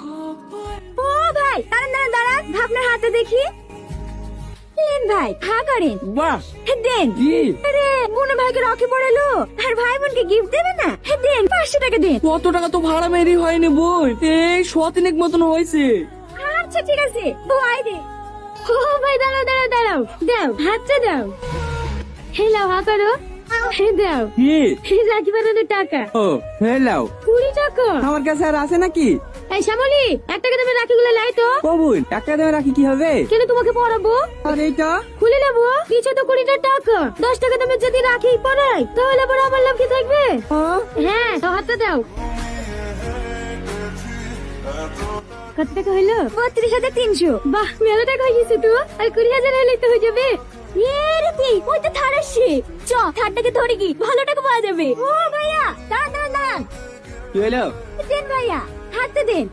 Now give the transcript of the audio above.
ও ভাই দাঁড়ান দাঁড়ান দাঁড়ান আপনার হাতে দেখি। দেন ভাই হা করেন। বাহ দেন কি আরে বোন ভাইকে রকি পড়ালো আর ভাই বোনকে গিফট দেবে না। দেন 500 টাকা দেন। কত টাকা তো ভাড়া মেরি হয়নি বোন, এই 100 মতন হয়েছে। আচ্ছা ঠিক আছে ভাই দে। ও ভাই দাঁড়াও দাঁড়াও দাঁড়াও দাও হাতটা দাও। হেলাও হা করো। হে দাও কি রাখি বানানোর টাকা ও হেলাও 20 টাকা। আমার কাছে আর আছে নাকি? এই শ্যামলি 1 টাকা দেবে রাখিগুলো লাই তো। ও বোন টাকা দেওয়া রাখি কি হবে? কেন তোমাকে পড়াবো আর এইটা খুলে নেবো। কিছু তো 20 টাকা 10 টাকা দামের যদি রাখি পড়াই তাহলে আবার আমার লাভ কি থাকবে? হ্যাঁ তো হাতটা দাও। কত টাকা হইলো? 32,300। বাহ মেলা টাকা হয়ে গেছে তো। আর 20,000 হলে তো হয়ে যাবে। ওই তো থার আসছে। চ থারটাকে ধরে কি ভালো টাকা পাওয়া যাবে। ও ভাইয়া দাঁড়ান দাঁড়ান দাঁড়ান। কি হলো? দেন ভাইয়া হাতটা দেন।